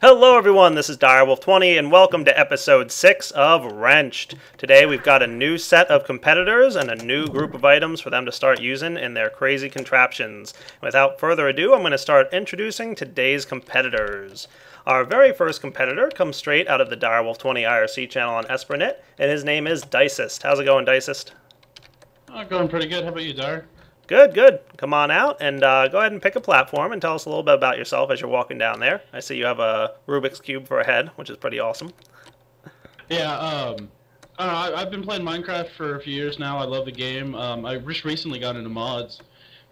Hello everyone, this is Direwolf20 and welcome to episode 6 of Wrenched. Today we've got a new set of competitors and a new group of items for them to start using in their crazy contraptions. Without further ado, I'm going to start introducing today's competitors. Our very first competitor comes straight out of the Direwolf20 IRC channel on espernet, and his name is Dicest. How's it going, Dicest? Going pretty good. How about you, Dar? Good, good. Come on out and go ahead and pick a platform and tell us a little bit about yourself as you're walking down there. I see you have a Rubik's Cube for a head, which is pretty awesome. Yeah, I don't know, I've been playing Minecraft for a few years now. I love the game. I just recently got into mods,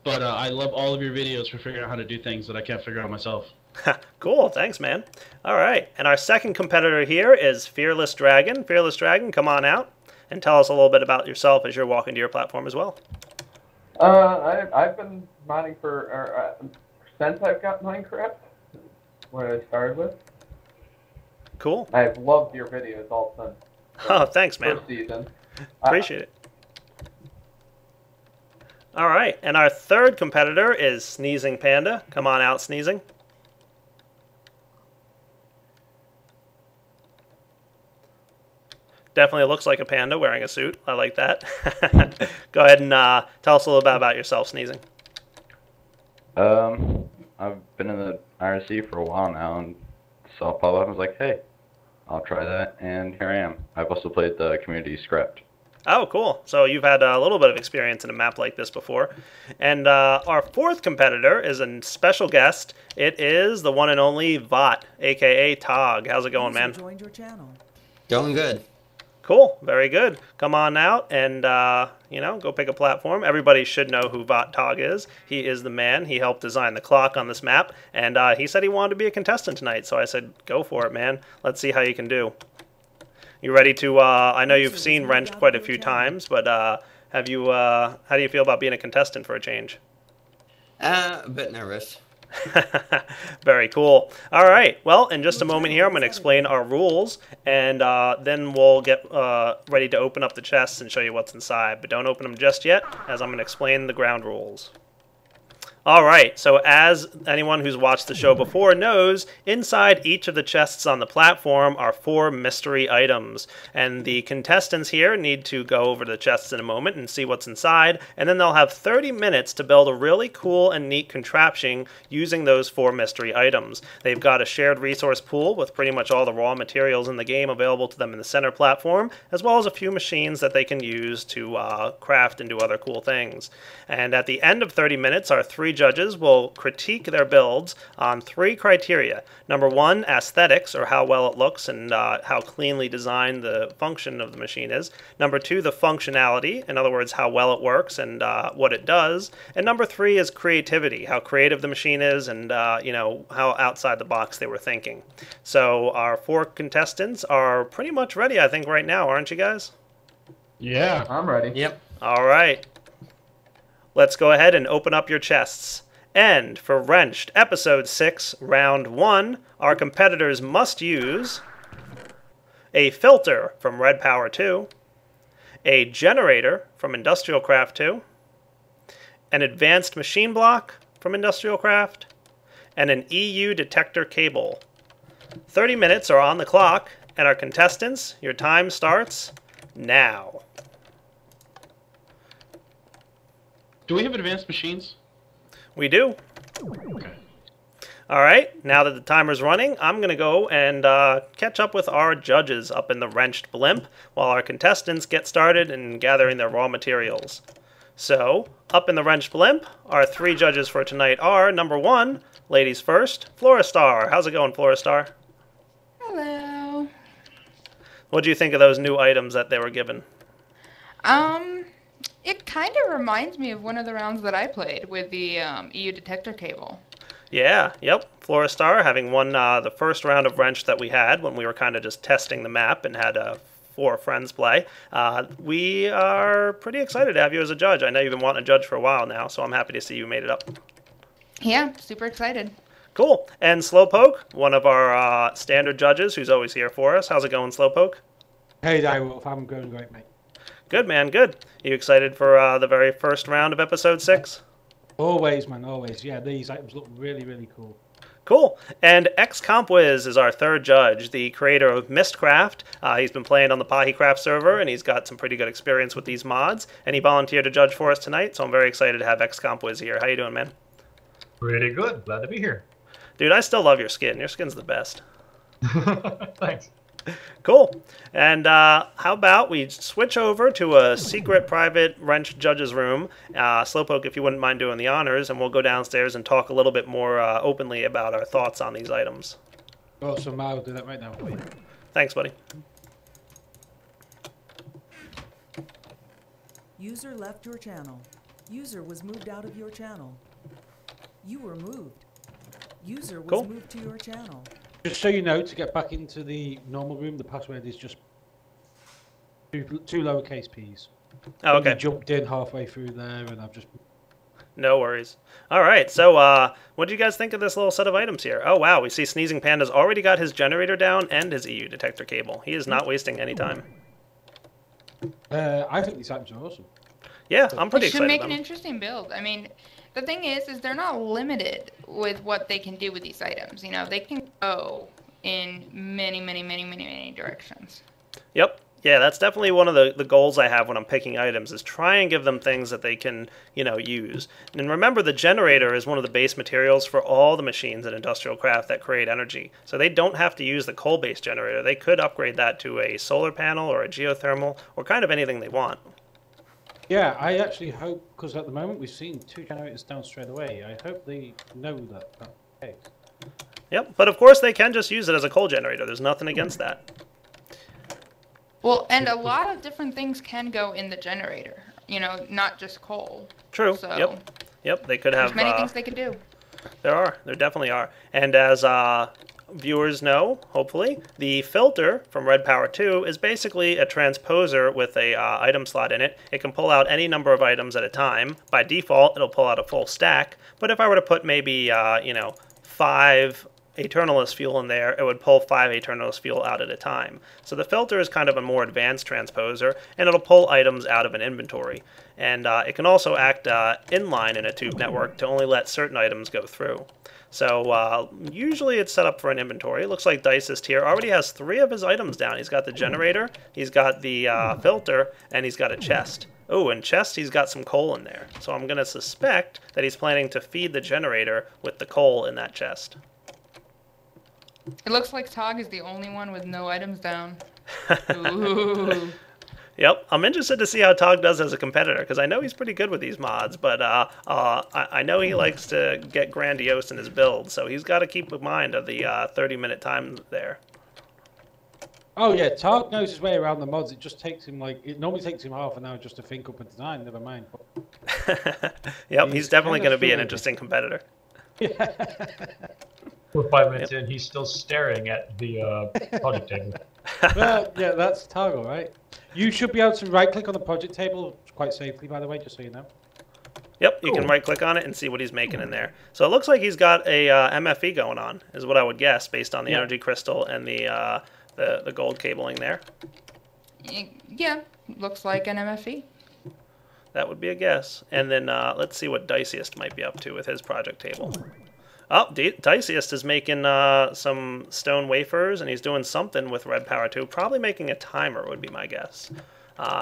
but I love all of your videos for figuring out how to do things that I can't figure out myself. Cool, thanks, man. All right, and our second competitor here is Fearless Dragon. Fearless Dragon, come on out and tell us a little bit about yourself as you're walking to your platform as well. I've been modding for since I've got Minecraft, what I started with. Cool. I've loved your videos all since. Oh, thanks, man. First season. Appreciate it. All right, and our third competitor is Sneezing Panda. Come on out, Sneezing. Definitely looks like a panda wearing a suit. I like that. Go ahead and tell us a little bit about yourself, Sneezing. I've been in the IRC for a while now and saw it pop up and was like, hey, I'll try that, and here I am. I've also played the community script. Oh, cool. So you've had a little bit of experience in a map like this before. And our fourth competitor is a special guest. It is the one and only Vot, a.k.a. Tog. How's it going, man? Joined your channel. Going good. Cool, very good. Come on out and, go pick a platform. Everybody should know who Vot Tog is. He is the man. He helped design the clock on this map, and he said he wanted to be a contestant tonight, so I said, go for it, man. Let's see how you can do. You ready to, I know you've seen Wrenched quite a few times, but how do you feel about being a contestant for a change? A bit nervous. Very cool. All right. Well, in just a moment here, I'm going to explain our rules, and then we'll get ready to open up the chests and show you what's inside. But don't open them just yet, as I'm going to explain the ground rules. All right, so as anyone who's watched the show before knows, inside each of the chests on the platform are 4 mystery items. And the contestants here need to go over the chests in a moment and see what's inside, and then they'll have 30 minutes to build a really cool and neat contraption using those 4 mystery items. They've got a shared resource pool with pretty much all the raw materials in the game available to them in the center platform, as well as a few machines that they can use to craft and do other cool things. And at the end of 30 minutes, our 3 judges will critique their builds on 3 criteria. Number 1, aesthetics, or how well it looks and how cleanly designed the function of the machine is. Number 2, the functionality, in other words, how well it works and what it does. And number 3 is creativity, how creative the machine is and how outside the box they were thinking. So our 4 contestants are pretty much ready, I think, right now, aren't you guys? Yeah. I'm ready. Yep. All right. Let's go ahead and open up your chests. And for Wrenched, Episode 6, Round 1, our competitors must use a filter from Red Power 2, a generator from Industrial Craft 2, an advanced machine block from Industrial Craft, and an EU detector cable. 30 minutes are on the clock, and our contestants, your time starts now. Do we have advanced machines? We do. Okay. All right, now that the timer's running, I'm going to go and catch up with our judges up in the Wrenched blimp while our contestants get started in gathering their raw materials. So, up in the Wrenched blimp, our 3 judges for tonight are, number 1, ladies first, Floristar. How's it going, Floristar? Hello. What do you think of those new items that they were given? It kind of reminds me of one of the rounds that I played with the EU detector cable. Yeah, yep. Floristar having won the first round of Wrench that we had when we were kind of just testing the map and had 4 friends play. We are pretty excited to have you as a judge. I know you've been wanting a judge for a while now, so I'm happy to see you made it up. Yeah, super excited. Cool. And Slowpoke, one of our standard judges who's always here for us. How's it going, Slowpoke? Hey, Direwolf. I'm going great, mate. Good, man, good. You excited for the very first round of Episode 6? Always, man, always. Yeah, these items look really, really cool. Cool. And XCompWiz is our third judge, the creator of Mistcraft. He's been playing on the PahiCraft server, and he's got some pretty good experience with these mods. And he volunteered to judge for us tonight, so I'm very excited to have XCompWiz here. How you doing, man? Pretty good. Glad to be here. Dude, I still love your skin. Your skin's the best. Thanks. Cool. And how about we switch over to a secret private wrench judge's room. Slowpoke, if you wouldn't mind doing the honors, and we'll go downstairs and talk a little bit more openly about our thoughts on these items. Awesome, I'll do that right now. Thanks, buddy. User left your channel. User was moved out of your channel. You were moved. User was moved to your channel. Just so you know, to get back into the normal room, the password is just two lowercase p's. Oh, okay. I jumped in halfway through there, and I've just... No worries. All right, so what do you guys think of this little set of items here? Oh, wow, we see Sneezing Panda's already got his generator down and his EU detector cable. He is not wasting any time. I think these items are awesome. Yeah, I'm pretty It should excited. make an interesting build. I mean, the thing is they're not limited with what they can do with these items. You know, they can go in many directions. Yep. Yeah, that's definitely one of the goals I have when I'm picking items is try and give them things that they can, use. And remember, the generator is one of the base materials for all the machines in industrial craft that create energy. So they don't have to use the coal-based generator. They could upgrade that to a solar panel or a geothermal or kind of anything they want. Yeah, I actually hope, because at the moment we've seen 2 generators down straight away, I hope they know that that's the case. Yep, but of course they can just use it as a coal generator. There's nothing against that. Well, and a lot of different things can go in the generator, not just coal. True, So, Yep, they could have... There's many things they could do. There definitely are. And as viewers know, hopefully, the filter from Red Power 2 is basically a transposer with a item slot in it. It can pull out any number of items at a time. By default, it'll pull out a full stack. But if I were to put maybe, 5 Eternalist fuel in there, it would pull 5 Eternalist fuel out at a time. So the filter is kind of a more advanced transposer, and it'll pull items out of an inventory. And it can also act inline in a tube network to only let certain items go through. So usually it's set up for an inventory. It looks like Dicist here already has 3 of his items down. He's got the generator, he's got the filter, and he's got a chest. Oh, and chest, he's got some coal in there. So I'm going to suspect that he's planning to feed the generator with the coal in that chest. It looks like Tog is the only one with no items down. Ooh. Yep, I'm interested to see how Tog does as a competitor, because I know he's pretty good with these mods, but I know he likes to get grandiose in his build, so he's got to keep in mind of the 30-minute time there. Oh yeah, Tark knows his way around the mods. It just takes him it normally takes him half an hour just to think up a design, never mind. Yep, he's definitely going to be an interesting competitor. We're 5 minutes in, he's still staring at the project table. Well, yeah, that's Tark, all right. You should be able to right-click on the project table quite safely, by the way, just so you know. Yep, you can right-click on it and see what he's making in there. So it looks like he's got a MFE going on, is what I would guess, based on the energy crystal and the gold cabling there. Yeah, looks like an MFE. That would be a guess. And then let's see what Diciest might be up to with his project table. Oh, Diciest is making some stone wafers, and he's doing something with Red Power 2. Probably making a timer would be my guess.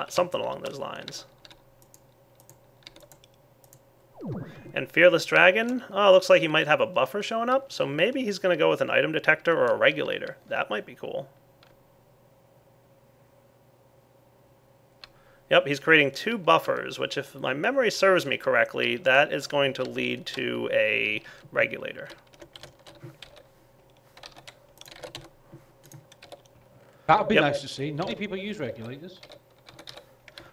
Something along those lines. And Fearless Dragon, looks like he might have a buffer showing up, so maybe he's going to go with an item detector or a regulator. That might be cool. Yep, he's creating 2 buffers, which if my memory serves me correctly, that is going to lead to a regulator. That would be nice to see. Not many people use regulators.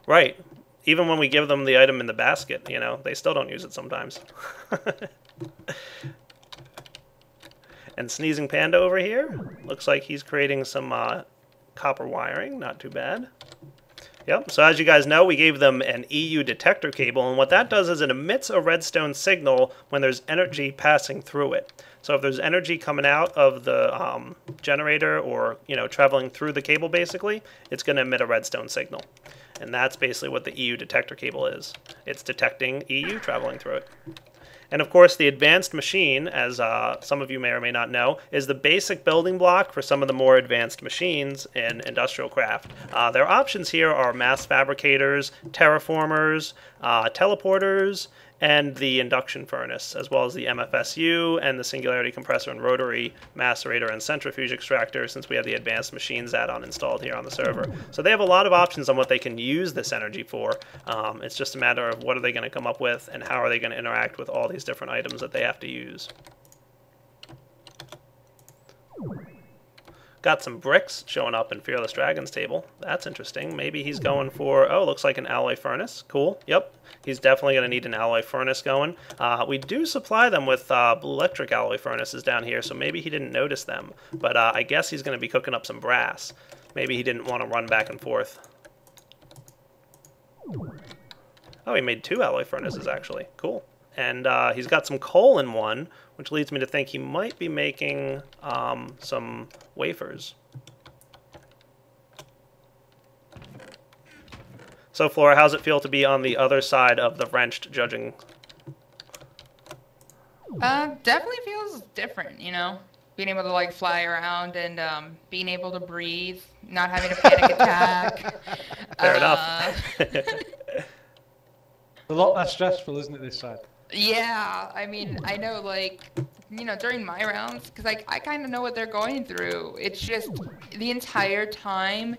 Right. Even when we give them the item in the basket, they still don't use it sometimes. And Sneezing Panda over here, looks like he's creating some copper wiring, not too bad. Yep, so as you guys know, we gave them an EU detector cable, and what that does is it emits a redstone signal when there's energy passing through it. So if there's energy coming out of the generator or, traveling through the cable basically, it's going to emit a redstone signal. And that's basically what the EU detector cable is. It's detecting EU traveling through it. And of course, the advanced machine, as some of you may or may not know, is the basic building block for some of the more advanced machines in industrial craft. Their options here are mass fabricators, terraformers, teleporters, and the induction furnace, as well as the MFSU and the singularity compressor and rotary macerator and centrifuge extractor, since we have the advanced machines add-on installed here on the server. So they have a lot of options on what they can use this energy for. It's just a matter of what are they going to come up with and how are they going to interact with all these different items that they have to use. Got some bricks showing up in Fearless Dragon's table. That's interesting. Maybe he's going for, oh, looks like an alloy furnace. Cool. Yep. He's definitely going to need an alloy furnace going. We do supply them with blue electric alloy furnaces down here, so maybe he didn't notice them. But I guess he's going to be cooking up some brass. Maybe he didn't want to run back and forth. Oh, he made 2 alloy furnaces, actually. Cool. And he's got some coal in one, which leads me to think he might be making some wafers. So, Flora, how's it feel to be on the other side of the wrenched judging? Definitely feels different, you know? Being able to, like, fly around and being able to breathe, not having a panic attack. Fair enough. A lot less stressful, isn't it, this side? Yeah, I mean, I know, like, you know, during my rounds, because I kind of know what they're going through. It's just the entire time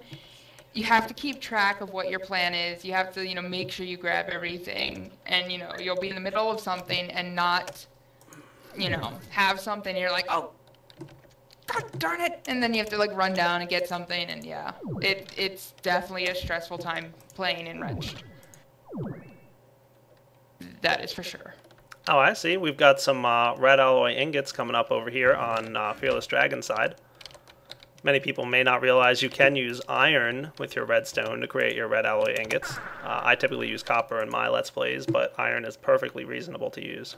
you have to keep track of what your plan is. You have to, you know, make sure you grab everything. And, you know, you'll be in the middle of something and not, you know, have something. And you're like, oh, God darn it. And then you have to, like, run down and get something. And, yeah, it's definitely a stressful time playing in Wrenched. That is for sure. Oh, I see. We've got some red alloy ingots coming up over here on Fearless Dragon's side. Many people may not realize you can use iron with your redstone to create your red alloy ingots. I typically use copper in my Let's Plays, but iron is perfectly reasonable to use.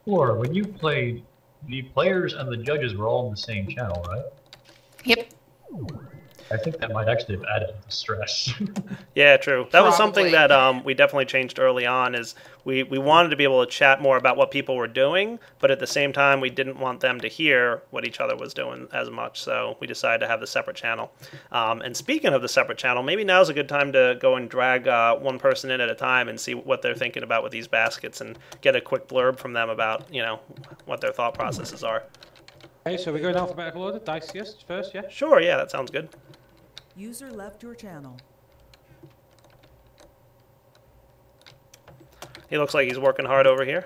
Or when you played, the players and the judges were all on the same channel, right? Yep. I think that might actually have added to the stress. Yeah, true. That was something Probably. that we definitely changed early on, is we wanted to be able to chat more about what people were doing, but at the same time we didn't want them to hear what each other was doing as much, so we decided to have the separate channel. And speaking of the separate channel, maybe now's a good time to go and drag one person in at a time and see what they're thinking about with these baskets and get a quick blurb from them about, you know, what their thought processes are. Okay, so we're going alphabetical order. Diciest first, yeah? Sure, yeah, that sounds good. User left your channel. He looks like he's working hard over here.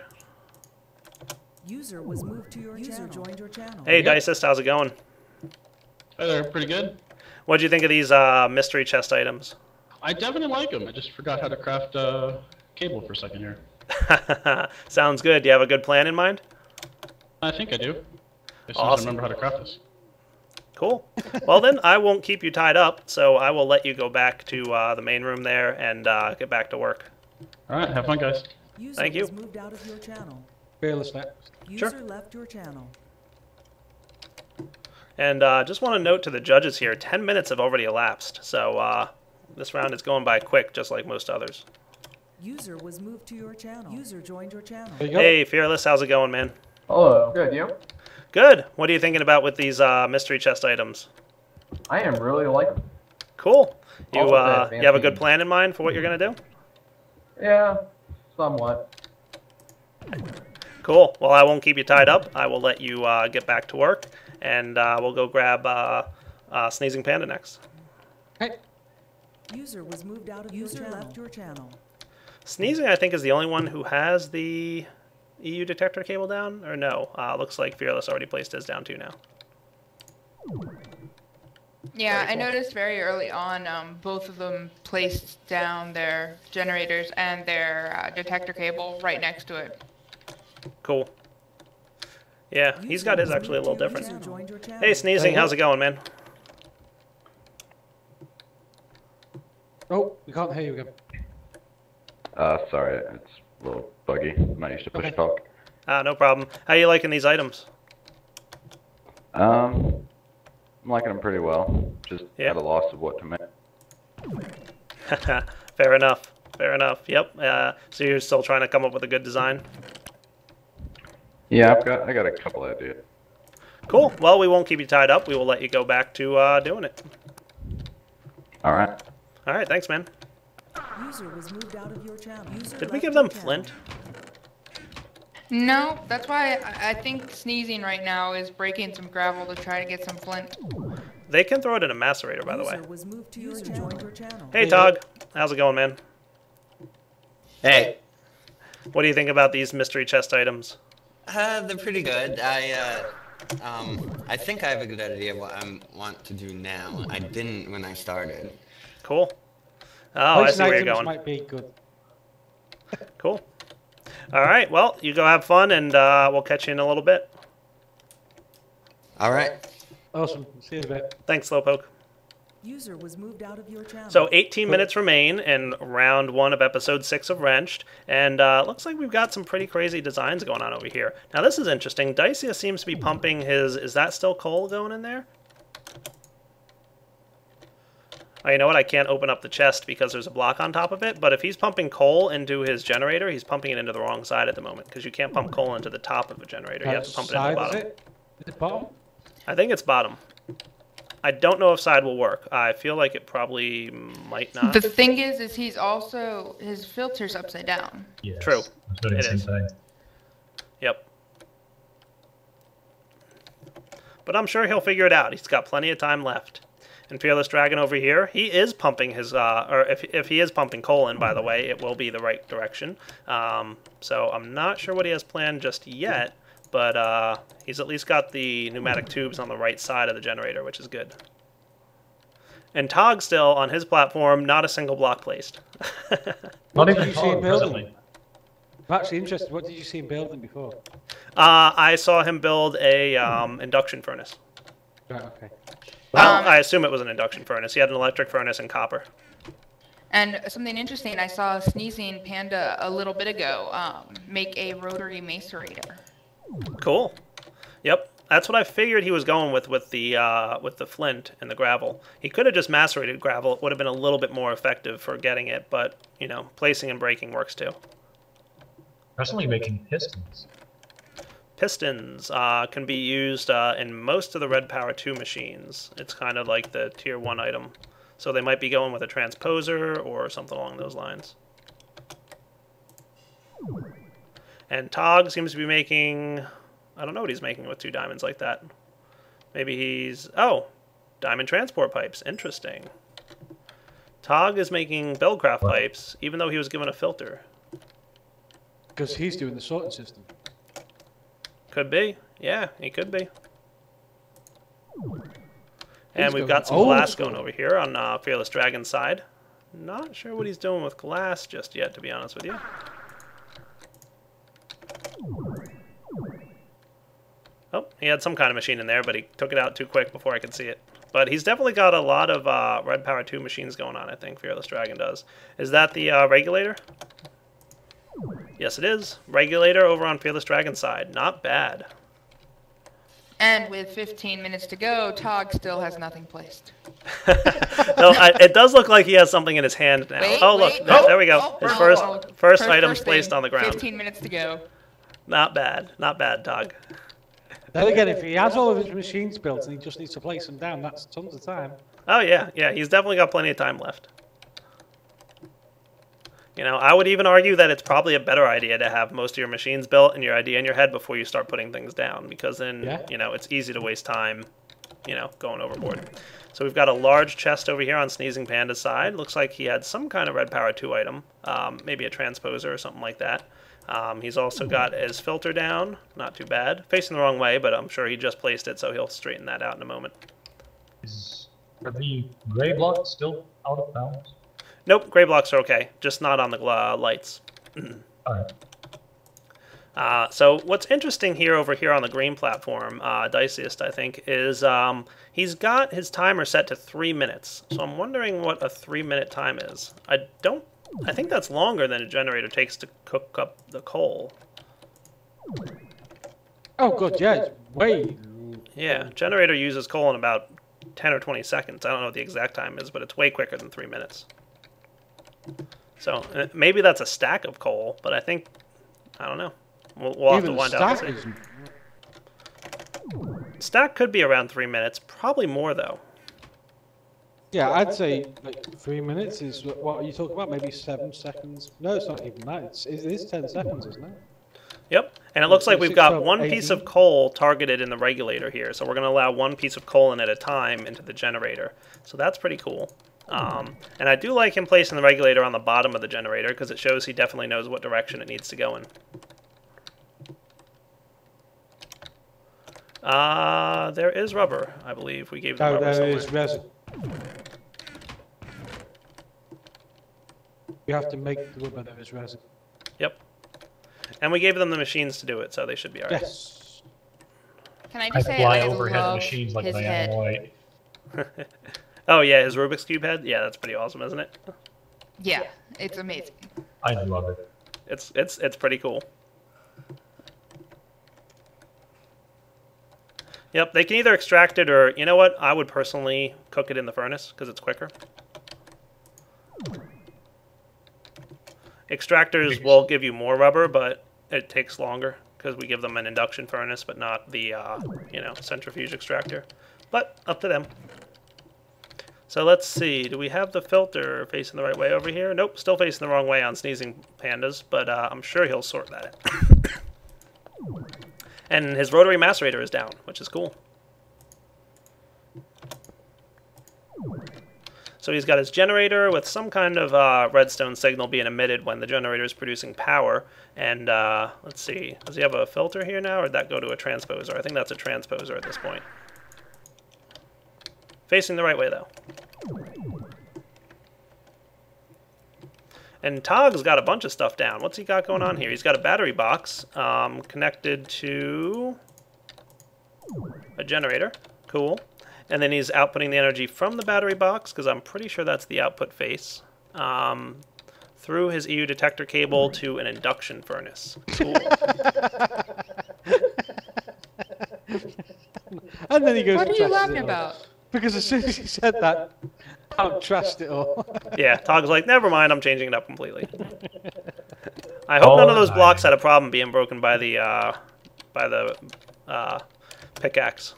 User was moved to your channel. User joined your channel. Hey, Dicist, how's it going? Hey there, pretty good. What'd you think of these mystery chest items? I definitely like them. I just forgot how to craft cable for a second here. Sounds good. Do you have a good plan in mind? I think I do. As soon as I Awesome. remember how to craft this. Cool. Well, then I won't keep you tied up, so I will let you go back to the main room there and get back to work. All right, have fun, guys. User Thank you. was moved out of your channel. Fearless next. User left your channel. And just want to note to the judges here, 10 minutes have already elapsed, so this round is going by quick, just like most others. User was moved to your channel. User joined your channel. There you go. Hey, Fearless, how's it going, man? Hello. Good, you? Good. What are you thinking about with these mystery chest items? I am really liking them. Cool. You, Also the you have a advancing- good plan in mind for what you're going to do? Yeah, somewhat. Cool. Well, I won't keep you tied up. I will let you get back to work, and we'll go grab Sneezing Panda next. Okay. User was moved out of your channel. User left your channel. Sneezing, I think, is the only one who has the EU detector cable down, or no? Looks like Fearless already placed his down too now. Yeah, Very I cool. noticed very early on both of them placed down their generators and their detector cable right next to it. Cool. Yeah, he's got his User actually a little moved to your different. channel. Joined your channel. Hey, Sneezing, how's it going, man? Oh, we can't hear you again. Sorry, it's a little buggy. I'm not used to push Okay. talk. No problem. How you liking these items? I'm liking them pretty well. Just Yeah. at a loss of what to make. Fair enough. Fair enough. Yep. So you're still trying to come up with a good design? Yeah, I got a couple ideas. Cool. Well, we won't keep you tied up. We will let you go back to doing it. All right. All right. Thanks, man. User was moved out of your channel. User Did we left give your them channel. flint? No, that's why I think sneezing right now is breaking some gravel to try to get some flint. They can throw it in a macerator, by the way. User was moved to your channel. Joined your channel. Hey, Tog. How's it going, man? Hey, What do you think about these mystery chest items? they're pretty good. I think I have a good idea of what I want to do now. I didn't when I started. Cool. Oh, I see where you're items going. might be good. Cool. All right. Well, you go have fun, and we'll catch you in a little bit. All right. Awesome. See you in a bit. Thanks, Slowpoke. User was moved out of your channel. So 18 minutes remain in round 1 of episode 6 of Wrenched, and looks like we've got some pretty crazy designs going on over here. Now this is interesting. Dicia seems to be pumping his... Is that still coal going in there? Oh, you know what? I can't open up the chest because there's a block on top of it, but if he's pumping coal into his generator, he's pumping it into the wrong side at the moment, because you can't pump coal into the top of a generator. You have to pump it into the bottom. Is it bottom? I think it's bottom. I don't know if side will work. I feel like it probably might not. The thing is he's also, his filter's upside down. Yes. True. I was doing the It same is. thing. Yep. But I'm sure he'll figure it out. He's got plenty of time left. And Fearless Dragon over here, he is pumping his, or if he is pumping coal in, by the way, it will be the right direction. So I'm not sure what he has planned just yet, but he's at least got the pneumatic tubes on the right side of the generator, which is good. And Tog still, on his platform, not a single block placed. Not Did even you see him Tog, building? presently. I'm actually interested. What did you see him building before? I saw him build a induction furnace. Right, okay. Well, I assume it was an induction furnace. He had an electric furnace and copper. And something interesting, I saw Sneezing Panda a little bit ago make a rotary macerator. Cool. Yep, that's what I figured he was going with the flint and the gravel. He could have just macerated gravel. It would have been a little bit more effective for getting it, but you know, placing and breaking works too. Presently making pistons. Pistons can be used in most of the Red Power 2 machines. It's kind of like the Tier 1 item. So they might be going with a transposer or something along those lines. And Tog seems to be making... I don't know what he's making with 2 diamonds like that. Maybe he's... Oh! Diamond transport pipes. Interesting. Tog is making Buildcraft pipes, even though he was given a filter. Because he's doing the sorting system. Could be. Yeah, he could be. And He's we've going got some old glass school. going over here on Fearless Dragon's side. Not sure what he's doing with glass just yet, to be honest with you. Oh, he had some kind of machine in there, but he took it out too quick before I could see it. But he's definitely got a lot of Red Power 2 machines going on, I think, Fearless Dragon does. Is that the regulator? Yes, it is. Regulator over on Fearless Dragon's side. Not bad. And with 15 minutes to go, Tog still has nothing placed. No, it does look like he has something in his hand now. Wait, oh, look. wait, there we go. oh, His oh, first oh. item's First placed thing, on the ground. 15 minutes to go. Not bad. Not bad, Tog. Then again, if he has all of his machines built and he just needs to place them down, that's tons of time. Oh, yeah. Yeah, he's definitely got plenty of time left. You know, I would even argue that it's probably a better idea to have most of your machines built and your idea in your head before you start putting things down, because then, you know, it's easy to waste time, you know, going overboard. So we've got a large chest over here on Sneezing Panda's side. Looks like he had some kind of Red Power 2 item, maybe a transposer or something like that. He's also got his filter down, not too bad. Facing the wrong way, but I'm sure he just placed it, so he'll straighten that out in a moment. Are the gray blocks still out of bounds? Nope, gray blocks are okay, just not on the lights. Alright. So what's interesting here over here on the green platform, Diciest, I think, is he's got his timer set to 3 minutes. So I'm wondering what a 3-minute time is. I think that's longer than a generator takes to cook up the coal. Oh, good, yeah, it's way... Yeah, generator uses coal in about 10 or 20 seconds. I don't know what the exact time is, but it's way quicker than 3 minutes. So maybe that's a stack of coal, but I don't know. We'll have to find out. Stack could be around 3 minutes, probably more though. Yeah, I'd say like 3 minutes is what are you talking about? Maybe 7 seconds? No, it's not even that. It is 10 seconds, isn't it? Yep, and it looks like we've got 12, one piece of 18. coal targeted in the regulator here, so we're going to allow one piece of coal in at a time into the generator. So that's pretty cool. And I do like him placing the regulator on the bottom of the generator because it shows he definitely knows what direction it needs to go in. There is rubber, I believe. We gave them rubber There is somewhere. resin. You have to make the rubber, there is resin. Yep. And we gave them the machines to do it, so they should be alright. Yes. Can I I just say fly I overhead the love machines like his an head. animal. Oh yeah, his Rubik's Cube head? Yeah, that's pretty awesome, isn't it? Yeah, it's amazing. I love it. It's pretty cool. Yep, they can either extract it or, you know what? I would personally cook it in the furnace because it's quicker. Extractors will give you more rubber, but it takes longer because we give them an induction furnace, but not the, centrifuge extractor. But up to them. So let's see. Do we have the filter facing the right way over here? Nope, still facing the wrong way on Sneezing Pandas, but I'm sure he'll sort that out. And his rotary macerator is down, which is cool. So he's got his generator with some kind of redstone signal being emitted when the generator is producing power. And let's see, does he have a filter here now, or did that go to a transposer? I think that's a transposer at this point. Facing the right way, though. And Tog's got a bunch of stuff down. What's he got going on here? He's got a battery box connected to a generator. Cool. And then he's outputting the energy from the battery box, because I'm pretty sure that's the output face, through his EU detector cable to an induction furnace. Cool. And then he goes. What are you laughing about? Because as soon as he said that, I'll trust it all. Yeah, Tog's like, never mind, I'm changing it up completely. I hope none of those blocks had a problem being broken by the pickaxe.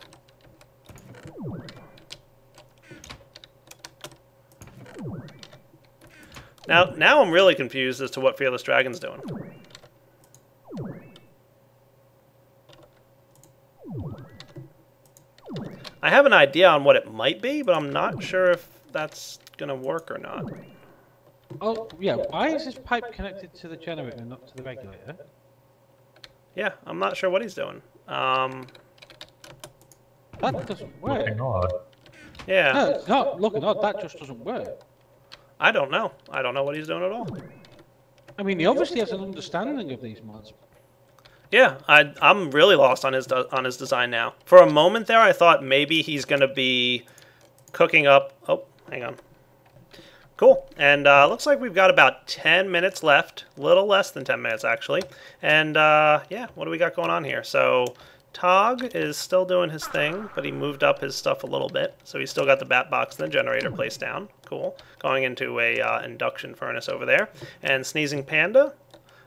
Now I'm really confused as to what Fearless Dragon's doing. I have an idea on what it might be, but I'm not sure if that's gonna work or not. Oh, yeah, why is this pipe connected to the generator and not to the regulator? Yeah, I'm not sure what he's doing. That doesn't work. Looking odd. Yeah. No, it's not looking odd, that just doesn't work. I don't know. I don't know what he's doing at all. I mean, he obviously has an understanding of these mods. Yeah, I'm really lost on his design now. For a moment there, I thought maybe he's going to be cooking up... Oh, hang on. Cool. And looks like we've got about 10 minutes left. A little less than 10 minutes, actually. And, yeah, what do we got going on here? So, Tog is still doing his thing, but he moved up his stuff a little bit. So he's still got the bat box and the generator placed down. Cool. Going into a induction furnace over there. And Sneezing Panda...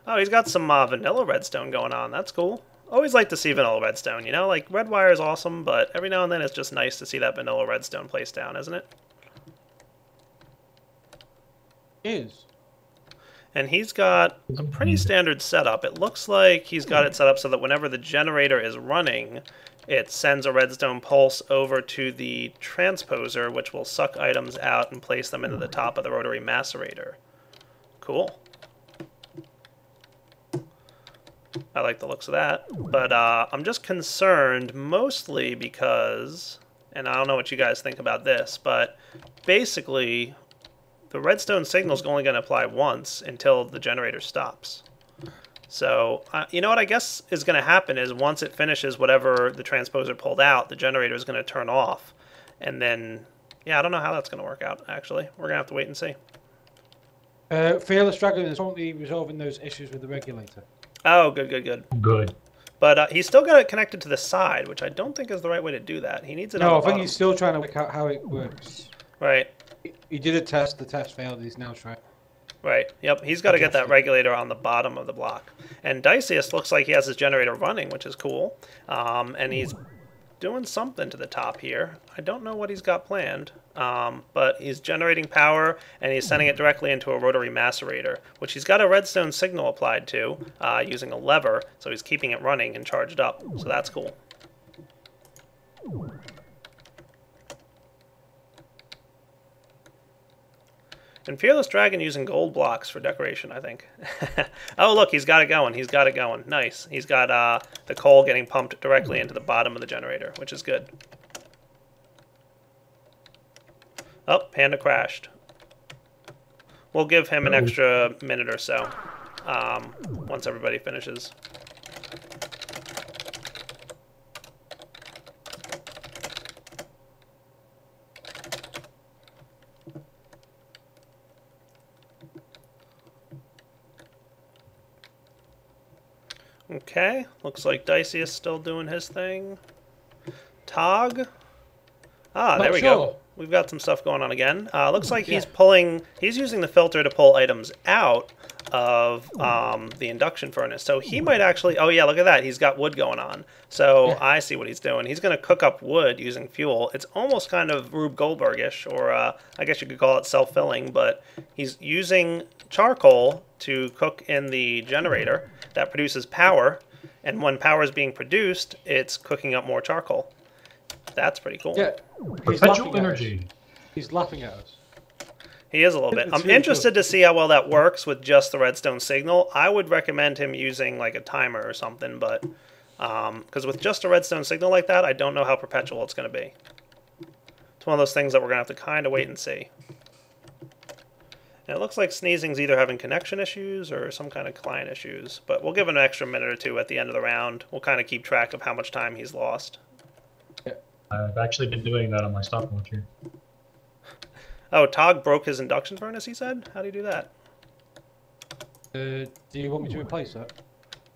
Oh, he's got some vanilla redstone going on. That's cool. Always like to see vanilla redstone, you know? Like, red wire is awesome, but every now and then it's just nice to see that vanilla redstone placed down, isn't it? Is. And he's got a pretty standard setup. It looks like he's got it set up so that whenever the generator is running, it sends a redstone pulse over to the transposer, which will suck items out and place them into the top of the rotary macerator. Cool. I like the looks of that, but I'm just concerned mostly because, and I don't know what you guys think about this, but basically the redstone signal is only going to apply once until the generator stops. So, you know what I guess is going to happen is once it finishes whatever the transposer pulled out, the generator is going to turn off, and then, yeah, I don't know how that's going to work out, actually. We're going to have to wait and see. Fearless Dragon is only resolving those issues with the regulator. Oh, good, good, good. Good. But he's still got it connected to the side, which I don't think is the right way to do that. He needs it on No, the I think bottom. he's still trying to work out how it works. Right, He did a test, the test failed, he's now trying. Right. Yep. He's got to get that regulator on the bottom of the block. And Diceus looks like he has his generator running, which is cool. And he's doing something to the top here. I don't know what he's got planned, but he's generating power and he's sending it directly into a rotary macerator, which he's got a redstone signal applied to using a lever, so he's keeping it running and charged up. So that's cool. And Fearless Dragon using gold blocks for decoration, I think. Oh, look, he's got it going. He's got it going. Nice. He's got the coal getting pumped directly into the bottom of the generator, which is good. Oh, Panda crashed. We'll give him an extra minute or so once everybody finishes. Okay, looks like Dicey is still doing his thing. Tog. Ah, there we go. We've got some stuff going on again. Looks like he's using the filter to pull items out of the induction furnace. So he might actually, oh yeah, look at that. He's got wood going on. So I see what he's doing. He's going to cook up wood using fuel. It's almost kind of Rube Goldberg-ish, or I guess you could call it self-filling, but he's using charcoal to cook in the generator that produces power. And when power is being produced, it's cooking up more charcoal. That's pretty cool. Yeah, Perpetual energy. He's laughing at us. He is a little bit. It's I'm really interested cool. to see how well that works with just the redstone signal. I would recommend him using like a timer or something, but because with just a redstone signal like that, I don't know how perpetual it's going to be. It's one of those things that we're going to have to kind of wait and see. And it looks like Sneezing's either having connection issues or some kind of client issues, but we'll give him an extra minute or two at the end of the round. We'll kind of keep track of how much time he's lost. I've actually been doing that on my stopwatch here. Oh, Tog broke his induction furnace, he said? How do you do that? Do you want me to replace that?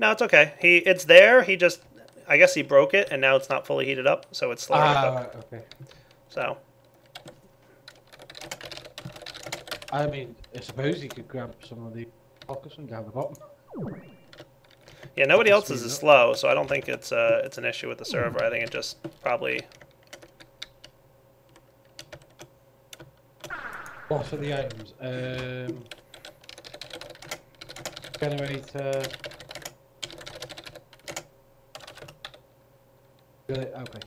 No, it's okay. It's there. He just, I guess he broke it, and now it's not fully heated up, so it's slower to cook. Right, okay. So. I mean, I suppose you could grab some of the focus and down the bottom. Yeah, nobody else is as slow, so I don't think it's an issue with the server. I think it just probably. What are the items? Generator. Really? Okay.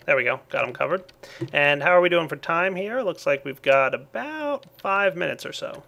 There we go. Got them covered. And how are we doing for time here? Looks like we've got about 5 minutes or so.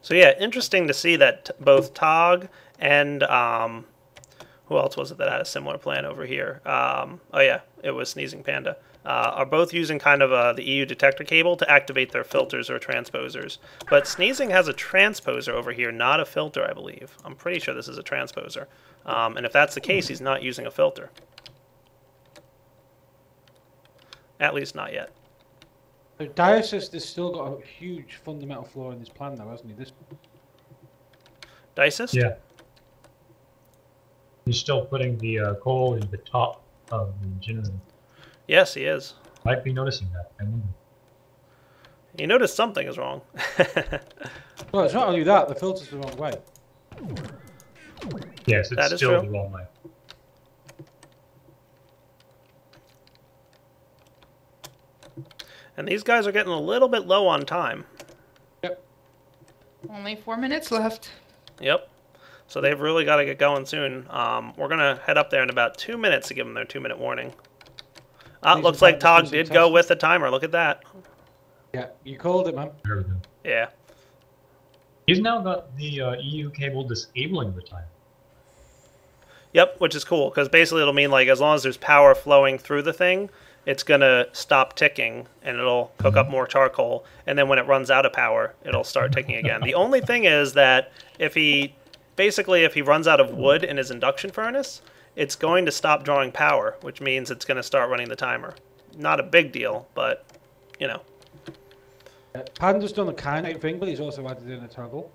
So yeah, interesting to see that both Tog and who else was it that had a similar plan over here? Oh yeah, it was Sneezing Panda. Are both using kind of the EU detector cable to activate their filters or transposers. But Sneezing has a transposer over here, not a filter, I believe. I'm pretty sure this is a transposer. And if that's the case, he's not using a filter. At least not yet. So Diocese has still got a huge fundamental flaw in this plan, though, hasn't he? This. Dices? Yeah. He's still putting the coal in the top of the generator. Yes, he is. Might be noticing that. I wonder. You noticed something is wrong. Well, it's not only that, the filter's the wrong way. Yes, it's still the wrong way. And these guys are getting a little bit low on time. Yep. Only 4 minutes left. Yep. So they've really got to get going soon. We're going to head up there in about 2 minutes to give them their 2-minute warning. Looks like Tog did go with the timer. Look at that. Yeah, you called it, man. There we go. Yeah. He's now got the EU cable disabling the timer. Yep, which is cool, because basically it'll mean like as long as there's power flowing through the thing, it's going to stop ticking, and it'll cook up more charcoal, and then when it runs out of power, it'll start ticking again. The only thing is that if he runs out of wood in his induction furnace, it's going to stop drawing power, which means it's going to start running the timer. Not a big deal, but, you know. Panda's done the kinetic thing, but he's also added in a toggle.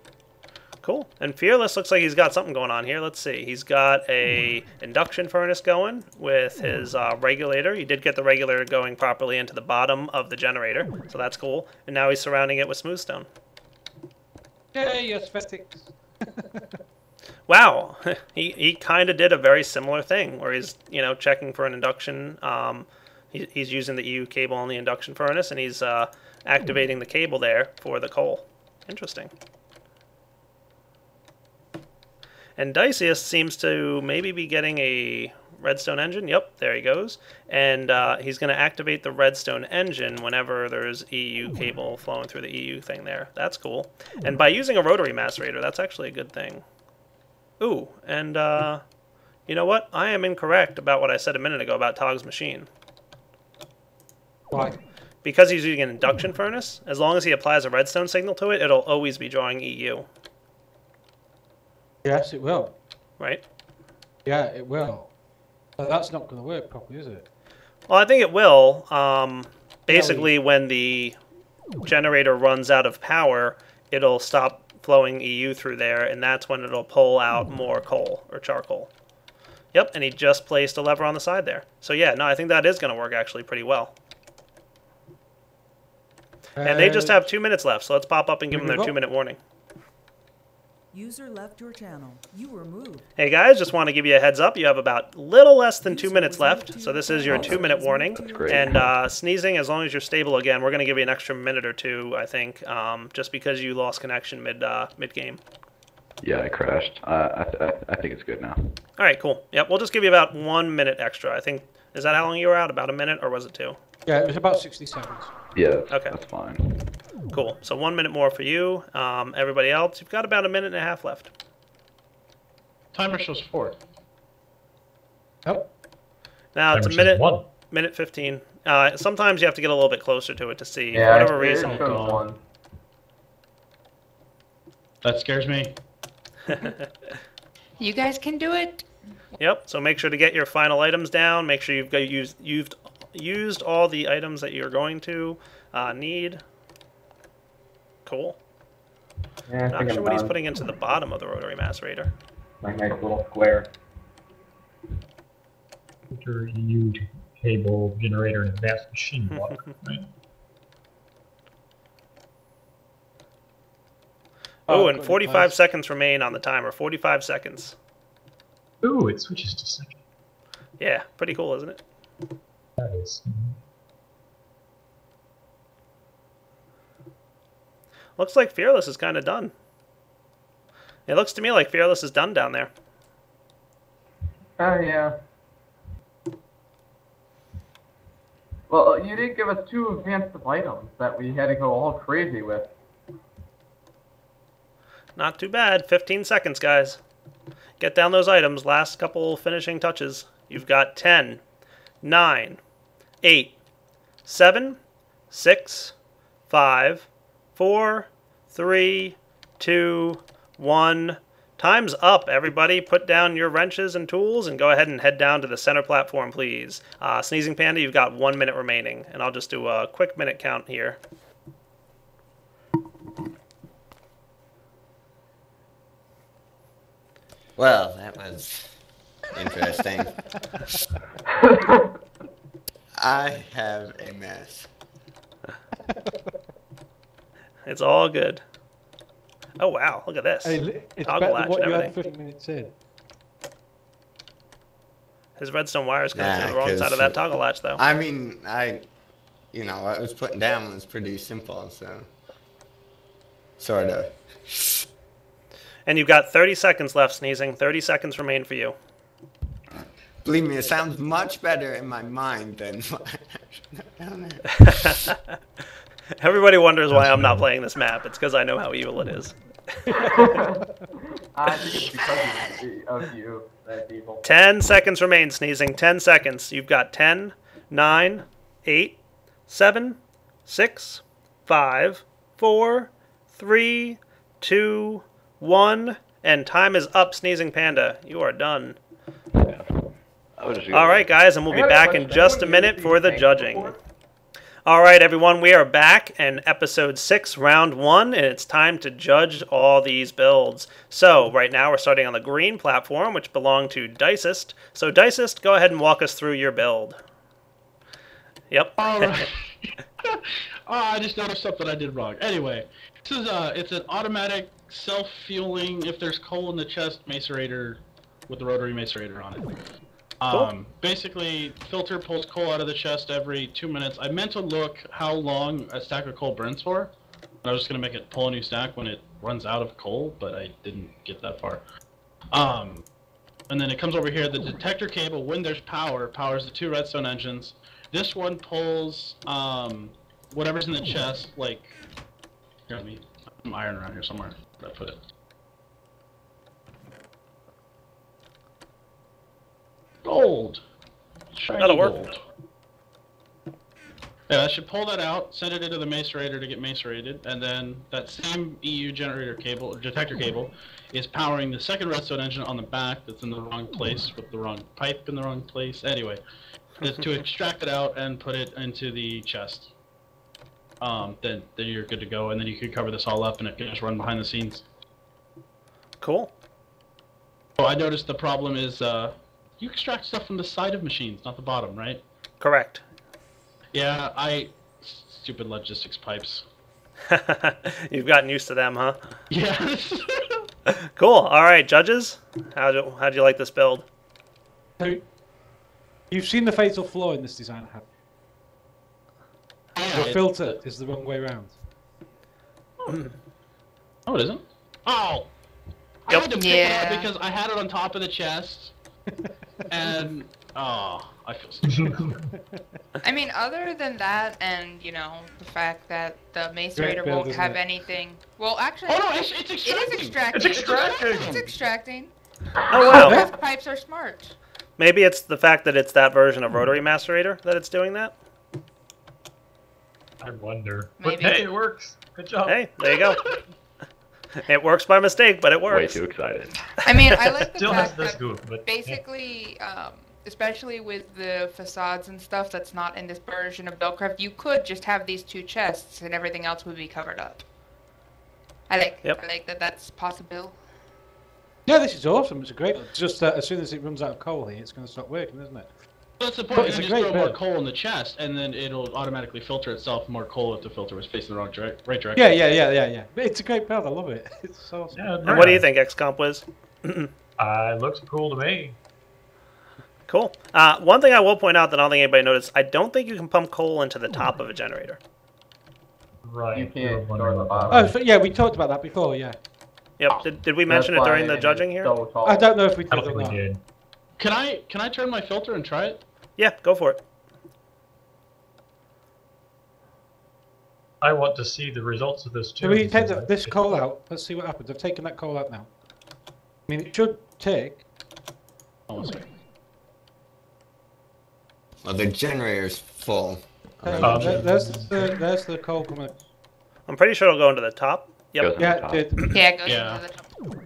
Cool. And Fearless looks like he's got something going on here. Let's see. He's got a induction furnace going with his regulator. He did get the regulator going properly into the bottom of the generator, so that's cool. And now he's surrounding it with smoothstone. Yay, aesthetics. Wow. he kind of did a very similar thing where he's, checking for an induction. He's using the EU cable on the induction furnace, and he's activating the cable there for the coal. Interesting. And Diceus seems to maybe be getting a redstone engine. Yep, there he goes. And he's going to activate the redstone engine whenever there's EU cable flowing through the EU thing there. That's cool. And by using a rotary macerator, that's actually a good thing. Ooh, and you know what? I am incorrect about what I said a minute ago about Tog's machine. Why? Because he's using an induction furnace, as long as he applies a redstone signal to it, it'll always be drawing EU. Yes, it will. Right? Yeah, it will. But that's not going to work properly, is it? Well, I think it will. Basically, when the generator runs out of power, it'll stop flowing EU through there, and that's when it'll pull out more coal or charcoal. Yep, and he just placed a lever on the side there. So yeah, no, I think that is going to work actually pretty well. And they just have 2 minutes left, so let's pop up and give them their 2-minute warning. User left your channel. You were moved. Hey guys, just want to give you a heads up. You have about little less than 2 minutes left, so this is your 2-minute warning. That's great. And sneezing, as long as you're stable again, we're going to give you an extra minute or two, I think, just because you lost connection mid-game. Yeah, I crashed. I think it's good now. All right, cool. Yep, we'll just give you about 1 minute extra. I think, is that how long you were out? About a minute, or was it 2? Yeah, it was about 60 seconds. Yeah, Okay. that's fine. Cool. So 1 minute more for you. Everybody else, you've got about a minute and a half left. Timer shows 4. Yep. Now it's a Timer says minute, 1. minute 15. Sometimes you have to get a little bit closer to it to see. Yeah, For whatever it reason. shows 1. That scares me. You guys can do it. Yep. So make sure to get your final items down. Make sure you've used all the items that you're going to need. Cool. Yeah, I Not think sure I'm what he's done. putting into the bottom of the rotary macerator. My nice little square. Computer, EU cable, generator, and advanced machine block. Right? Oh, Oh, and good 45 advice. seconds remain on the timer. 45 seconds. Ooh, it switches to second. Yeah, pretty cool, isn't it? That is. Looks like Fearless is kind of done. It looks to me like Fearless is done down there. Oh, yeah. Well, you did give us 2 advanced items that we had to go all crazy with. Not too bad. 15 seconds, guys. Get down those items. Last couple finishing touches. You've got 10, 9, 8, 7, 6, 5, 4, 3, 2, 1. Time's up, everybody. Put down your wrenches and tools and go ahead and head down to the center platform, please. Sneezing Panda, you've got 1 minute remaining, and I'll just do a quick minute count here. Well, that was interesting. I have a mess. It's all good. Oh, wow. Look at this. Hey, it's Toggle better latch than what and you had everything. 15 minutes in. His redstone wire is connected to the Nah, wrong side 'cause of that toggle latch, though. I mean, what I was putting down was pretty simple, so. Sort of. And you've got 30 seconds left, Sneezing. 30 seconds remain for you. Believe me, it sounds much better in my mind than down there. Everybody wonders why I'm not playing this map. It's because I know how evil it is. I think it's because of you, that people. 10 seconds remain, Sneezing. 10 seconds. You've got 10, 9, 8, 7, 6, 5, 4, 3, 2, 1. And time is up, Sneezing Panda. You are done. I was just All right, guys, and we'll be I got a back in question. just a Anyone minute used for the these judging. before? All right, everyone, we are back in episode 6, round 1, and it's time to judge all these builds. So, right now we're starting on the green platform, which belong to Dicist. So, Dicist, go ahead and walk us through your build. Yep. All right. I just noticed something I did wrong. Anyway, this is it's an automatic self-fueling, if there's coal in the chest, macerator with the rotary macerator on it. Cool. Basically, filter pulls coal out of the chest every 2 minutes. I meant to look how long a stack of coal burns for. I was just gonna make it pull a new stack when it runs out of coal, but I didn't get that far. And then it comes over here. The detector cable, when there's power, powers the 2 redstone engines. This one pulls whatever's in the chest. Like, here, let me. Some iron around here somewhere. Where did I put it? Gold. Shiny That'll work. gold. Yeah, I should pull that out, send it into the macerator to get macerated, and then that same EU generator cable, detector cable, is powering the second redstone engine on the back that's in the wrong place with the wrong pipe in the wrong place. Anyway, to extract it out and put it into the chest. Then you're good to go, and then you can cover this all up, and it can just run behind the scenes. Cool. Oh, I noticed the problem is you extract stuff from the side of machines, not the bottom, right? Correct. Yeah, stupid logistics pipes. You've gotten used to them, huh? Yes. Cool. All right, judges, how'd you like this build? So, you've seen the fatal flaw in this design, have you? The filter is the wrong way around. Oh, it isn't? Oh! I Yep. had to pick it up because I had it on top of the chest, and I feel stupid. I mean, other than that, and you know, the fact that the macerator build, won't isn't have it? anything. Well, actually, Oh no, it's it extracting! is extracting. It's extracting! It's extracting. Oh, wow. Those pipes are smart. Maybe it's the fact that it's that version of rotary macerator that it's doing that? I wonder. Maybe. But hey, it works. Good job. Hey, there you go. It works by mistake, but it Way works. too excited. I mean, I like the Still has fact this that goof, but basically, especially with the facades and stuff that's not in this version of Buildcraft, you could just have these 2 chests and everything else would be covered up. I like that that's possible. Yeah, this is awesome. It's a great. Just as soon as it runs out of coal here, it's going to stop working, isn't it? That's the But point. it's You a just great throw more build. coal in the chest, and then it'll automatically filter itself more coal if the filter was facing the right direction. Yeah. But it's a great build. I love it. It's so awesome. yeah, And what do you think, XComp Wiz? Looks cool to me. Cool. One thing I will point out that I don't think anybody noticed, I don't think you can pump coal into the top of a generator. Right. You we were can't wondering store the about bottom. that. Oh, yeah, we talked about that before. Yeah. Yep. Did we mention it during the judging here? So tall. I don't know if we I did don't or think we not. did. Can I turn my filter and try it? Yeah, go for it. I want to see the results of this too. So we take because this coal out. Let's see what happens. I've taken that coal out now. I mean, it should take. Oh, one second. Well, the generator's full. There's the coal coming. I'm pretty sure it'll go into the top. Goes Yep. in Yeah, the it top. did. Yeah, it goes Yeah. into the top.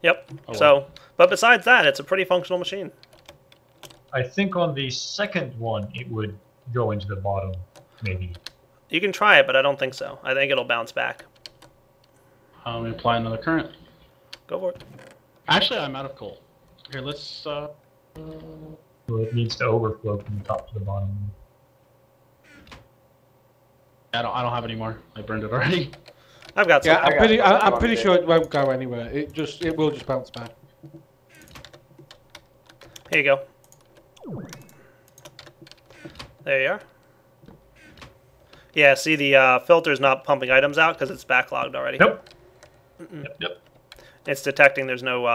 Yep. Oh, So, but besides that, it's a pretty functional machine. I think on the second one it would go into the bottom, maybe. You can try it, but I don't think so. I think it'll bounce back. Let me apply another current. Go for it. Actually, I'm out of coal. Here, let's. So it needs to overflow from the top to the bottom. I don't have any more. I burned it already. I've got some. Yeah, I'm pretty sure it won't go anywhere. It will just bounce back. Here you go. There you are. Yeah, see the filter's not pumping items out because it's backlogged already. Nope. Mm-mm. Yep. It's detecting there's no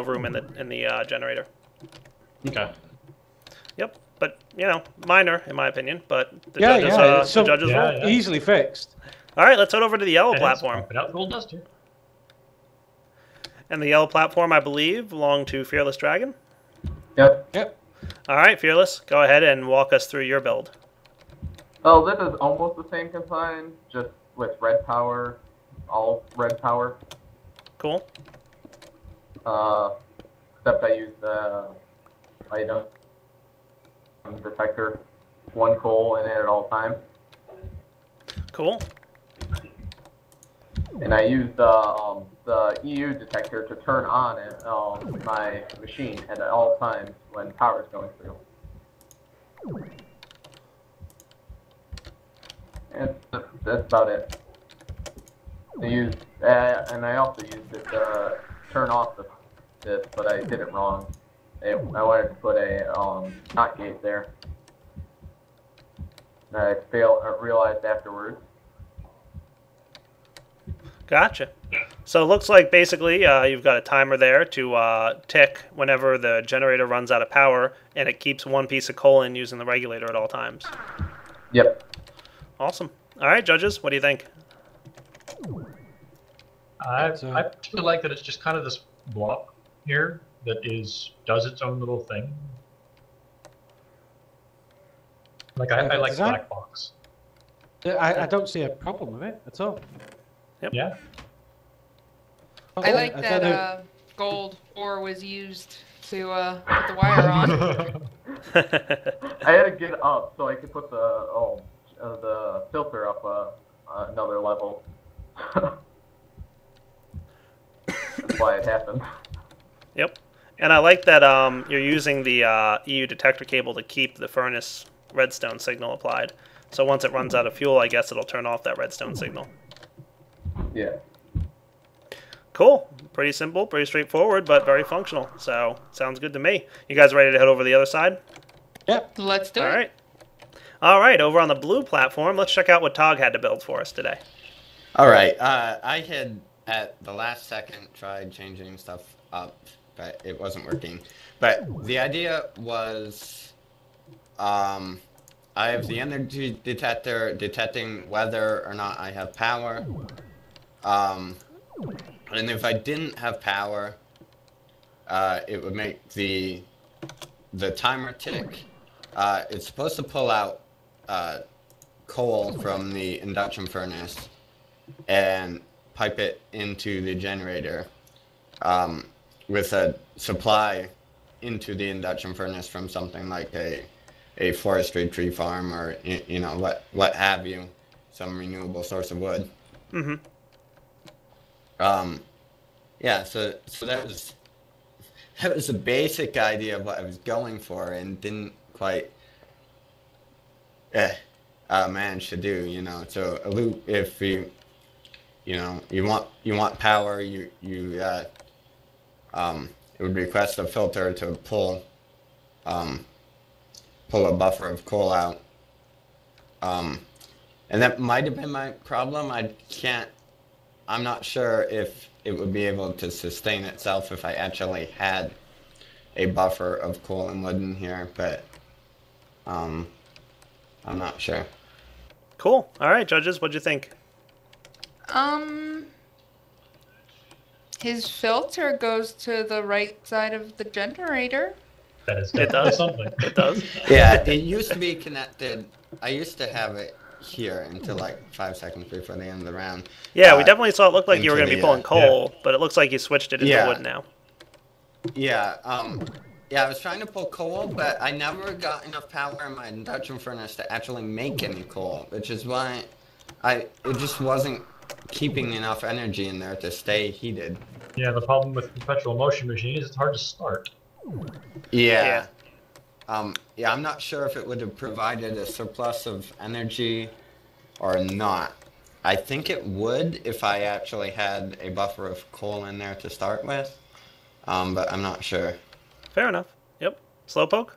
room in the generator. Okay. Yep, but you know, minor in my opinion. But the Yeah, judges, yeah, the it's some- judges yeah, roll. yeah. Easily fixed. All right, let's head over to the yellow It is. platform. Pump it out gold dust here. And the yellow platform, I believe, belonged to Fearless Dragon. Yep. Yep. All right, Fearless, go ahead and walk us through your build. Oh, this is almost the same design, just with red power, all red power. Cool. Except I use the item detector, 1 coal in it at all times. Cool. And I used the EU detector to turn on it, my machine at all times when power is going through. And that's about it. And I also used it to turn off this, but I did it wrong. I wanted to put a not gate there. And I realized afterwards. Gotcha. So it looks like basically you've got a timer there to tick whenever the generator runs out of power, and it keeps one piece of coal in using the regulator at all times. Yep. Awesome. All right, judges, what do you think? I particularly like that it's just kind of this block here that does its own little thing. Like I like black box. I don't see a problem with it at all. Yep. Yeah. I like that gold ore was used to put the wire on. I had to get up so I could put the filter up another level. That's why it happened. Yep. And I like that you're using the EU detector cable to keep the furnace redstone signal applied. So once it runs out of fuel, I guess it'll turn off that redstone signal. Yeah. Cool. Pretty simple, pretty straightforward, but very functional. So sounds good to me. You guys ready to head over to the other side? Yep. Let's do it. All right. All right, over on the blue platform, let's check out what Tog had to build for us today. All right. I had, at the last second, tried changing stuff up, but it wasn't working. But the idea was, I have the energy detector detecting whether or not I have power. And if I didn't have power, it would make the timer tick. It's supposed to pull out coal from the induction furnace and pipe it into the generator with a supply into the induction furnace from something like a forestry tree farm or you know what have you, some renewable source of wood. Mm-hmm. Yeah, so that was the basic idea of what I was going for, and didn't quite manage to do. You know, so a loop, if you want power, it would request a filter to pull a buffer of coal out. And that might have been my problem. I'm not sure if it would be able to sustain itself if I actually had a buffer of coal and wood in here, but I'm not sure. Cool. All right, judges, what'd you think? His filter goes to the right side of the generator. That is It does. something. It does. Yeah, it used to be connected. I used to have it here until like 5 seconds before the end of the round. Yeah, we definitely saw it looked like you were going to be into pulling the, coal, but it looks like you switched it into wood now. Yeah, I was trying to pull coal, but I never got enough power in my induction furnace to actually make any coal, which is why it just wasn't keeping enough energy in there to stay heated. Yeah, the problem with perpetual motion machine is it's hard to start. Yeah. Yeah, I'm not sure if it would have provided a surplus of energy or not. I think it would if I actually had a buffer of coal in there to start with, but I'm not sure. Fair enough. Yep. Slowpoke?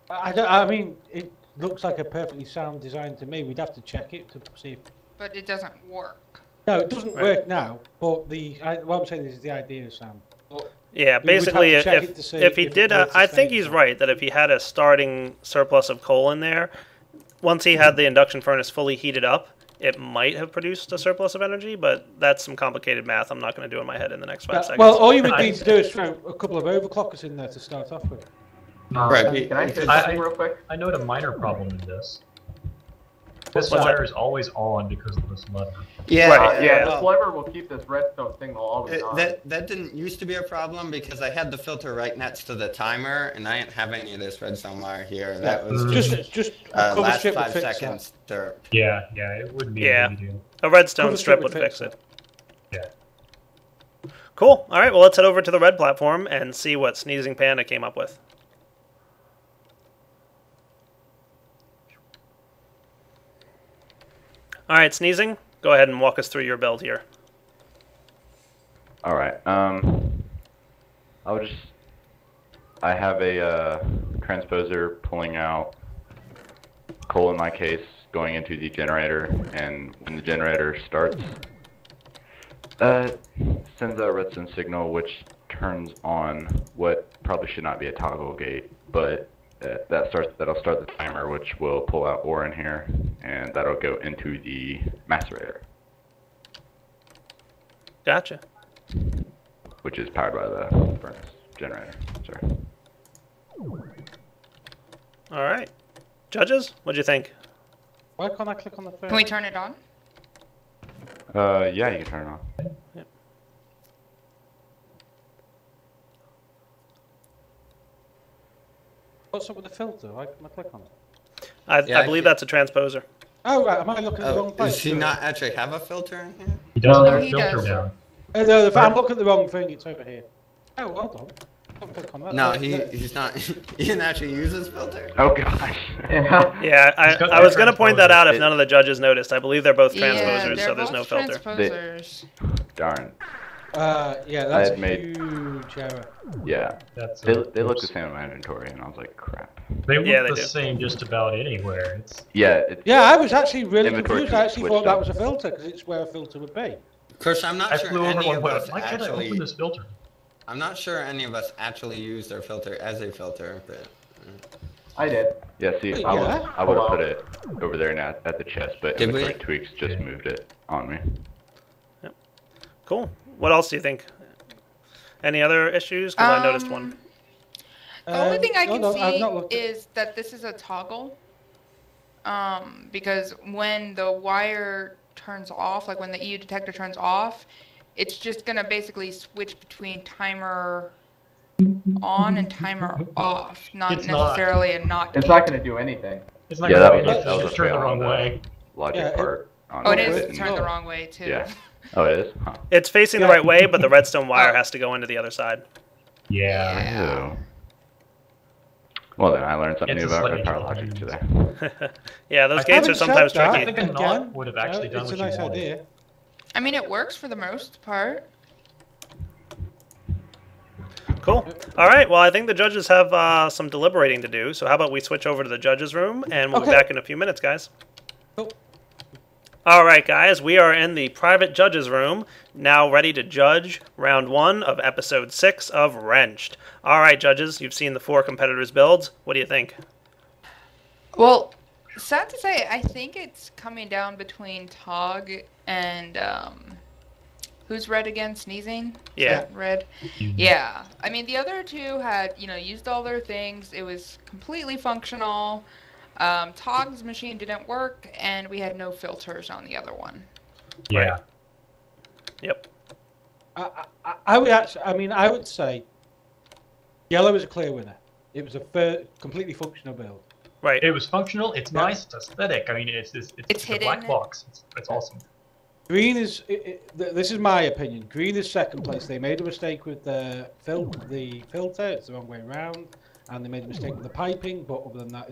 I mean, it looks like a perfectly sound design to me. We'd have to check it to see if... But it doesn't work. No, it doesn't work now, but what I'm saying is the idea, Sam. Yeah, basically, if he did, I think he's right that if he had a starting surplus of coal in there, once he had the induction furnace fully heated up, it might have produced a surplus of energy, but that's some complicated math I'm not going to do in my head in the next 5 seconds. Well, all you would need to do is throw a couple of overclockers in there to start off with. Right. Can I say something real quick? I note a minor problem in this. This What's wire that? is always on because of this lever. Yeah, Right, Yeah, yeah. this lever will keep this redstone signal always on. that didn't used to be a problem because I had the filter right next to the timer, and I didn't have any of this redstone wire here. That was Just a cover last strip would 5 fix seconds. There. Yeah, it wouldn't be Yeah. a big deal. A redstone Cover strip strip would would fix fix it. Yeah. Cool. All right, well, let's head over to the red platform and see what Sneezing Panda came up with. All right, Sneezing, go ahead and walk us through your build here. All right. I have a transposer pulling out coal in my case, going into the generator, and when the generator starts, sends out a redstone signal which turns on what probably should not be a toggle gate, but that'll start the timer, which will pull out ore in here, and that'll go into the macerator, Gotcha. which is powered by the furnace generator. Sorry. All right. Judges, what'd you think? Why can't I click on the phone? Can we turn it on? Yeah, you can turn it on. Yep. What's up with the filter? Why can't I click on it? I believe that's a transposer. Oh, right. Am I looking at the wrong place? Does he not actually have a filter in here? He doesn't No, have he a filter does. down. No, I'm looking at the wrong thing. It's over here. Oh, well done. Don't click on that. No, he's not. He didn't actually use his filter. Oh gosh. Yeah. Yeah, He's got I was going to that point that out if transposer. none of the judges noticed. I believe they're both Yeah, transposers, they're so there's no both filter. transposers. Darn. Yeah, that's had a made- huge error. Yeah. That's They look the same in my inventory, and I was like, crap. They look Yeah, they the do. same just about anywhere. It's Yeah. Yeah, I was actually really Inventory confused. I actually switched thought that up. was a filter because it's where a filter would be. Of course, I'm not I sure flew over any one of point. us Why can't I actually. open this filter? I'm not sure any of us actually use their filter as a filter, but. I did. Yeah, see, Wait, I yeah? would have put it over there and at the chest, but Did we? inventory tweaks just moved it on me. Cool. What else do you think? Any other issues? Because I noticed one. The only thing I no, can no, I've see not looked at- is that this is a toggle. Because when the wire turns off, like when the EU detector turns off, it's just gonna basically switch between timer on and timer off, not It's not. necessarily a not It's gate. not going to do anything. It's not Yeah, gonna that be was a just turned the fail wrong on way. Logic Yeah, part. On Oh, it the is bit and- turned the wrong way too. Yeah. Oh, it is? Huh. It's facing the Yeah. right way, but the redstone wire has to go into the other side. Yeah. Yeah. Ew. Well, then I learned something It's new a about slightly red power logic different today. Yeah, those I gates are Having sometimes said that, I tricky. think a knot would have actually done it's what a nice you wanted. idea. I mean, it works for the most part. Cool. All right, well, I think the judges have some deliberating to do, so how about we switch over to the judges' room, and we'll be Okay. back in a few minutes, guys. Cool. All right, guys, we are in the private judges' room, now ready to judge round 1 of episode 6 of Wrenched. All right, judges, you've seen the 4 competitors' builds. What do you think? Well, sad to say, I think it's coming down between Tog and who's red again? Sneezing? Is Yeah. that red. Yeah. I mean, the other two had, used all their things. It was completely functional. Tog's machine didn't work, and we had no filters on the other one. Yeah. Yep. I would actually. I mean, I would say yellow is a clear winner. It was a completely functional build. Right. It was functional. It's nice. It's aesthetic. I mean, it's a hidden. black box. It's awesome. Green is. This is my opinion. Green is second place. They made a mistake with the filter. It's the wrong way around, and they made a mistake with the piping. But other than that,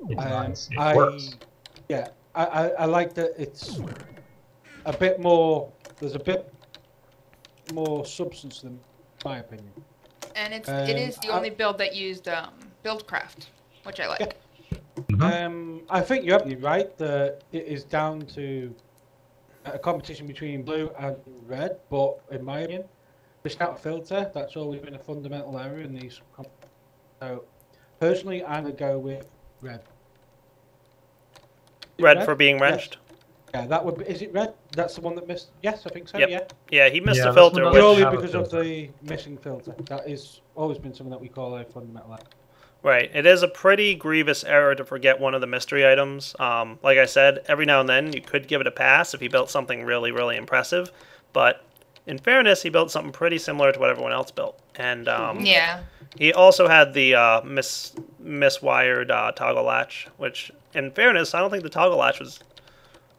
It's nice. It works. Yeah, I like that. It's a bit more. There's a bit more substance than my opinion. And it is the only build that used Buildcraft, which I like. I think you're absolutely right that it is down to a competition between blue and red, but in my opinion, missing out a filter, that's always been a fundamental error in these. So, personally, I'm going to go with red. Red for being Yes. wrenched? Yeah, that would be. Is it red? That's the one that missed. Yes, I think so. Yep. Yeah. Yeah, he missed Yeah, a this filter. one Which, doesn't Purely have a because of filter. the missing filter. That is always been something that we call a fundamental error. Right. It is a pretty grievous error to forget one of the mystery items. Like I said, every now and then you could give it a pass if he built something really, really impressive. But in fairness, he built something pretty similar to what everyone else built. And Yeah. he also had the miswired toggle latch, which, in fairness, I don't think the toggle latch was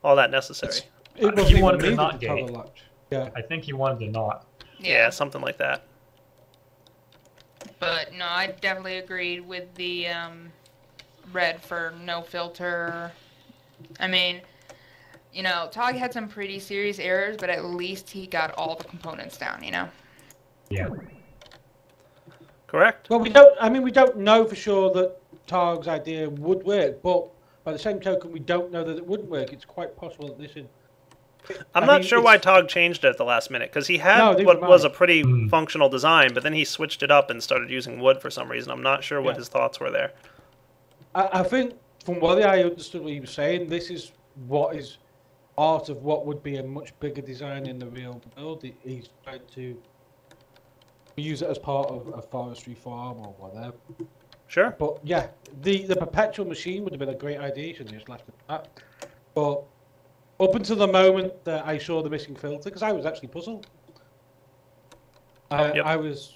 all that necessary. It wasn't He even wanted to needed not the toggle gate. latch. Yeah. I think he wanted to not. Yeah, something like that. But no, I definitely agreed with the red for no filter. I mean, you know, Tog had some pretty serious errors, but at least he got all the components down, you know? Yeah. Correct. Well, we don't know for sure that Targ's idea would work, but by the same token, we don't know that it wouldn't work. It's quite possible that this is. I'm not sure why Tog changed it at the last minute, because he had No, neither what am I. was a pretty functional design, but then he switched it up and started using wood for some reason. I'm not sure what Yeah. his thoughts were there. I think, from what I understood what he was saying, this is what is part of what would be a much bigger design in the real world. He's trying to use it as part of a forestry farm or whatever. Sure. But yeah, the perpetual machine would have been a great idea. You should have just left it at that. But up until the moment that I saw the missing filter, because I was actually puzzled. Yep. I was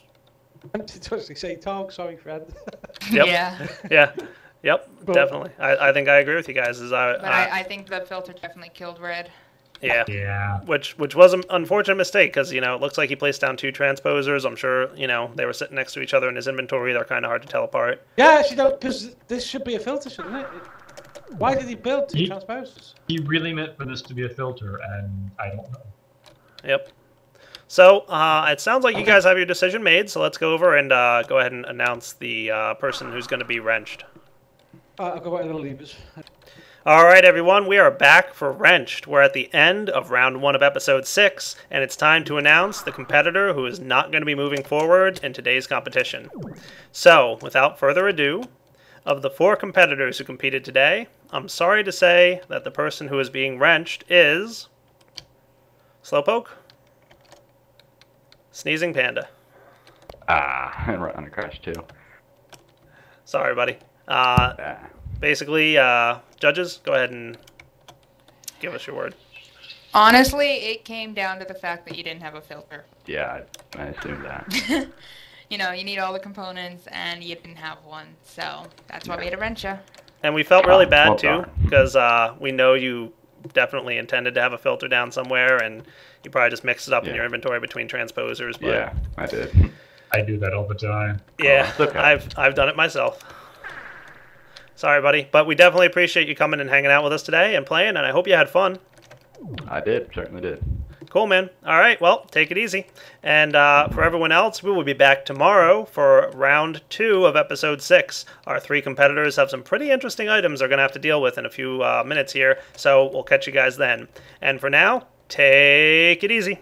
tempted to actually say, Tog, sorry, friend. Yep. Yeah. Yeah. Yep. But- Definitely. I think I agree with you guys. But I think the filter definitely killed red. Yeah. Yeah. Which was an unfortunate mistake, because, you know, it looks like he placed down 2 transposers. I'm sure, you know, they were sitting next to each other in his inventory. They're kind of hard to tell apart. Yeah, actually, no, because this should be a filter, shouldn't it? Why did he build 2 He- transposers? He really meant for this to be a filter, and I don't know. Yep. So, it sounds like you guys have your decision made, so let's go over and go ahead and announce the person who's going to be wrenched. I'll go back to the levers. All right, everyone, we are back for Wrenched. We're at the end of round 1 of episode 6, and it's time to announce the competitor who is not going to be moving forward in today's competition. So, without further ado, of the 4 competitors who competed today, I'm sorry to say that the person who is being wrenched is Slowpoke, Sneezing Panda. And right on a crash too. Sorry, buddy. Ah. Basically, judges, go ahead and give us your word. Honestly, it came down to the fact that you didn't have a filter. Yeah, I assume that. You know, you need all the components, and you didn't have one, so that's why we had to wrench you. And we felt really bad, well too, done. because we know you definitely intended to have a filter down somewhere, and you probably just mixed it up in Yeah. your inventory between transposers. But Yeah, I did. I do that all the time. yeah, it's okay. I've done it myself. Sorry, buddy, but we definitely appreciate you coming and hanging out with us today and playing, and I hope you had fun. I did, certainly did. Cool, man. All right, well, take it easy. And for everyone else, we will be back tomorrow for round 2 of episode 6. Our 3 competitors have some pretty interesting items they're going to have to deal with in a few minutes here, so we'll catch you guys then. And for now, take it easy.